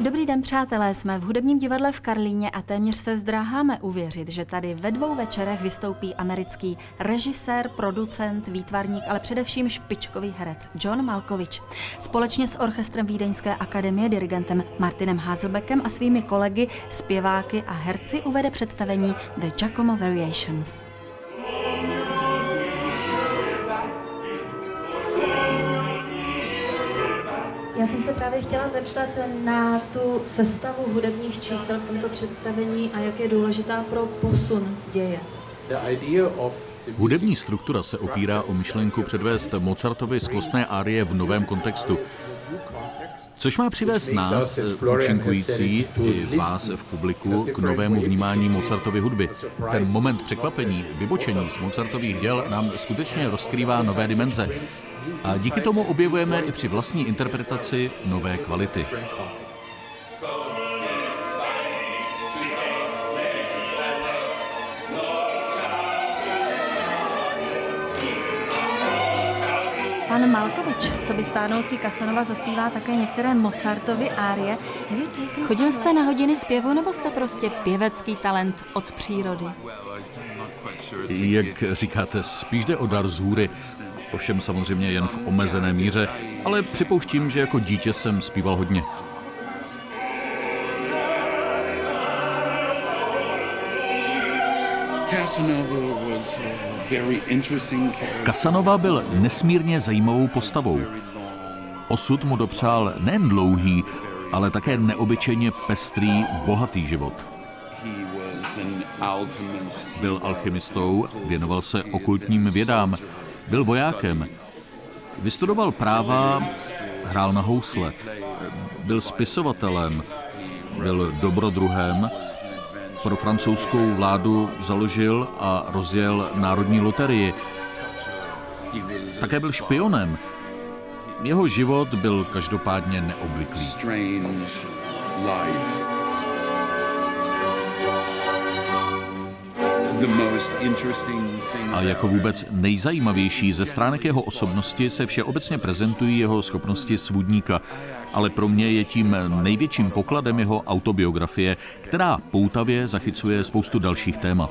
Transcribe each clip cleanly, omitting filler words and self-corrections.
Dobrý den, přátelé, jsme v hudebním divadle v Karlíně a téměř se zdráháme uvěřit, že tady ve 2 večerech vystoupí americký režisér, producent, výtvarník, ale především špičkový herec John Malkovich. Společně s orchestrem Vídeňské akademie, dirigentem Martinem Haselbeckem a svými kolegy, zpěváky a herci uvede představení The Giacomo Variations. Já jsem se právě chtěla zeptat na tu sestavu hudebních čísel v tomto představení a jak je důležitá pro posun děje. Hudební struktura se opírá o myšlenku předvést Mozartovy skvostné árie v novém kontextu, což má přivést nás, účinkující, i vás v publiku, k novému vnímání Mozartovy hudby. Ten moment překvapení, vybočení z Mozartových děl nám skutečně rozkrývá nové dimenze a díky tomu objevujeme i při vlastní interpretaci nové kvality. Pan Malkovich, co by stárnoucí Casanova, zaspívá také některé Mozartovy árie. Chodil jste na hodiny zpěvu, nebo jste prostě pěvecký talent od přírody? Jak říkáte, spíš jde o dar z hůry, ovšem samozřejmě jen v omezené míře, ale připouštím, že jako dítě jsem zpíval hodně. Casanova byl nesmírně zajímavou postavou. Osud mu dopřál nejen dlouhý, ale také neobyčejně pestrý, bohatý život. Byl alchymistou, věnoval se okultním vědám, byl vojákem, vystudoval práva, hrál na housle, byl spisovatelem, byl dobrodruhem, pro francouzskou vládu založil a rozjel Národní loterii. Také byl špionem. Jeho život byl každopádně neobvyklý. A jako vůbec nejzajímavější ze stránek jeho osobnosti se všeobecně prezentují jeho schopnosti svůdníka, ale pro mě je tím největším pokladem jeho autobiografie, která poutavě zachycuje spoustu dalších témat.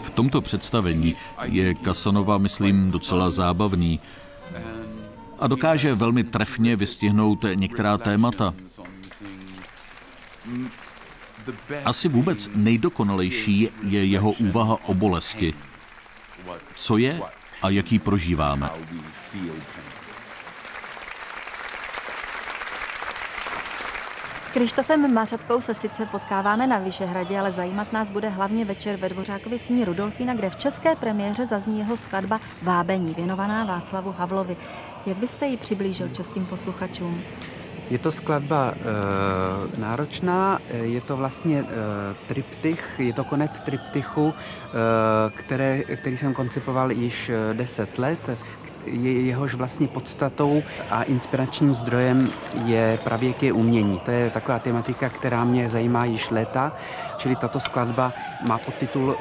V tomto představení je Casanova, myslím, docela zábavný a dokáže velmi trefně vystihnout některá témata. Asi vůbec nejdokonalejší je jeho úvaha o bolesti. Co je a jak ji prožíváme. S Krištofem Mařatkou se sice potkáváme na Vyšehradě, ale zajímat nás bude hlavně večer ve Dvořákově síni Rudolfína, kde v české premiéře zazní jeho skladba Vábení, věnovaná Václavu Havlovi. Jak byste ji přiblížil českým posluchačům? Je to skladba náročná, je to vlastně triptych, je to konec triptychu, který jsem koncipoval již 10 let. Jehož vlastně podstatou a inspiračním zdrojem je pravěké umění. To je taková tematika, která mě zajímá již léta, čili tato skladba má podtitul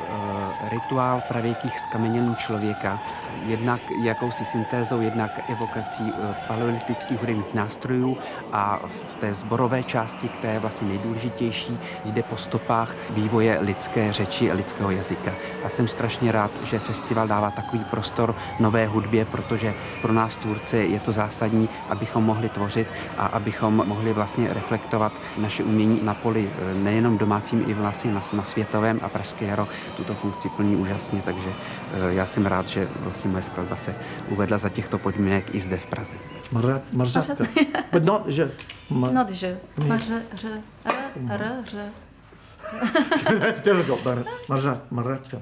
Rituál pravěkých zkamenění člověka. Jednak jakousi syntézou, jednak evokací paleolitických hudebních nástrojů a v té sborové části, která je vlastně nejdůležitější, jde po stopách vývoje lidské řeči a lidského jazyka. A jsem strašně rád, že festival dává takový prostor nové hudbě, protože protože pro nás tvůrce je to zásadní, abychom mohli tvořit a abychom mohli vlastně reflektovat naše umění na poli nejenom domácím, i vlastně na světovém, a Pražské jaro tuto funkci plní úžasně, takže já jsem rád, že vlastně moje skladba se uvedla za těchto podmínek i zde v Praze. Mařatka. But not že. Not že. Maře. That's difficult, but Mařatka.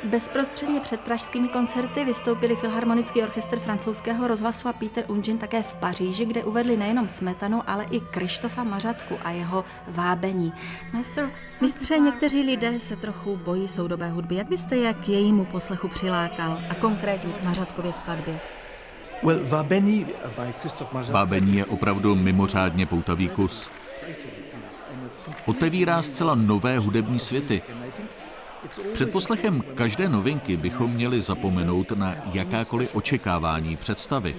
Bezprostředně před pražskými koncerty vystoupili Filharmonický orchestr Francouzského rozhlasu a Peter Ungin také v Paříži, kde uvedli nejenom Smetanu, ale i Kryštofa Mařatku a jeho Vábení. Mistře, někteří lidé se trochu bojí soudobé hudby. Jak byste je k jejímu poslechu přilákal a konkrétně k Mařatkově skladbě? Well, Vábení by Christoph Mařatka. Vábení je opravdu mimořádně poutavý kus. Otevírá zcela nové hudební světy. Před poslechem každé novinky bychom měli zapomenout na jakákoliv očekávání, představy.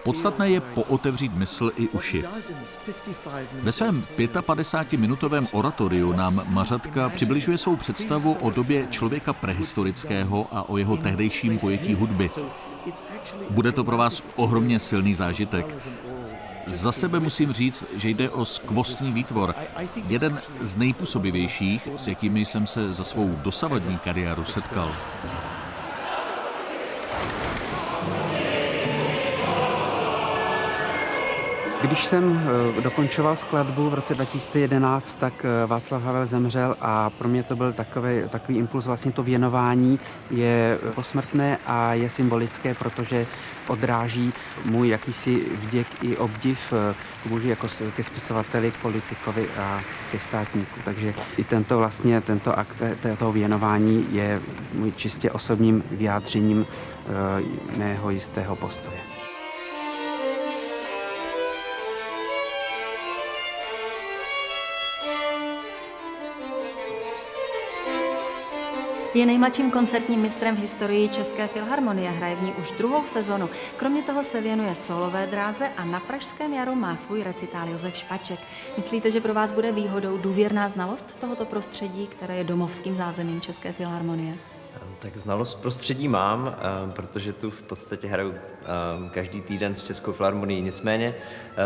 Podstatné je pootevřít mysl i uši. Ve svém 55-minutovém oratoriu nám Mařatka přibližuje svou představu o době člověka prehistorického a o jeho tehdejším pojetí hudby. Bude to pro vás ohromně silný zážitek. Za sebe musím říct, že jde o skvostný výtvor. Jeden z nejpůsobivějších, s jakými jsem se za svou dosavadní kariéru setkal. Když jsem dokončoval skladbu v roce 2011, tak Václav Havel zemřel a pro mě to byl takový impuls, vlastně to věnování je posmrtné a je symbolické, protože odráží můj jakýsi vděk i obdiv k muži jako ke spisovateli, k politikovi a ke státníku. Takže i tento akt toho věnování je můj čistě osobním vyjádřením mého jistého postoje. Je nejmladším koncertním mistrem v historii České filharmonie, hraje v ní už 2. sezonu. Kromě toho se věnuje solové dráze a na Pražském jaru má svůj recitál Josef Špaček. Myslíte, že pro vás bude výhodou důvěrná znalost tohoto prostředí, které je domovským zázemím České filharmonie? Tak znalost prostředí mám, protože tu v podstatě hraju každý týden s Českou filharmonií. Nicméně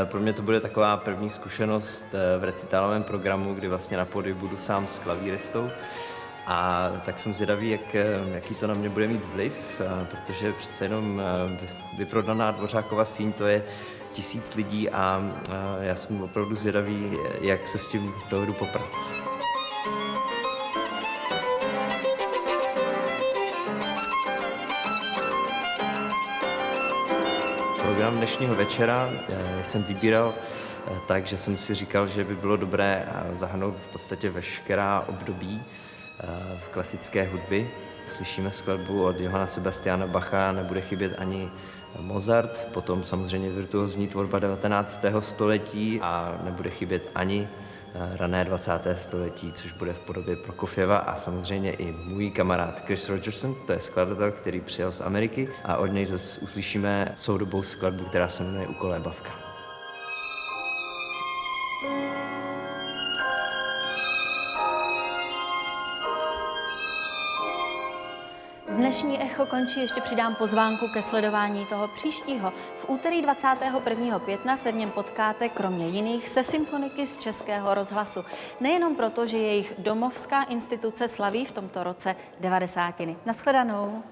pro mě to bude taková první zkušenost v recitálovém programu, kdy vlastně na pódiu budu sám s klavíristou. A tak jsem zvědavý, jaký to na mě bude mít vliv, protože přece jenom vyprodaná Dvořákova síň, to je 1000 lidí a já jsem opravdu zvědavý, jak se s tím dovedu poprat. Program dnešního večera jsem vybíral tak, že jsem si říkal, že by bylo dobré zahrnout v podstatě veškerá období v klasické hudby. Slyšíme skladbu od Johanna Sebastiana Bacha, nebude chybět ani Mozart, potom samozřejmě virtuózní tvorba 19. století a nebude chybět ani rané 20. století, což bude v podobě Prokofjeva a samozřejmě i můj kamarád Chris Rogerson, to je skladatel, který přijel z Ameriky a od něj zase uslyšíme soudobou skladbu, která se jmenuje U kolébavka. Dnešní Echo končí, ještě přidám pozvánku ke sledování toho příštího. V úterý 21. května se v něm potkáte kromě jiných se symfoniky z Českého rozhlasu. Nejenom proto, že jejich domovská instituce slaví v tomto roce 90. Naschledanou.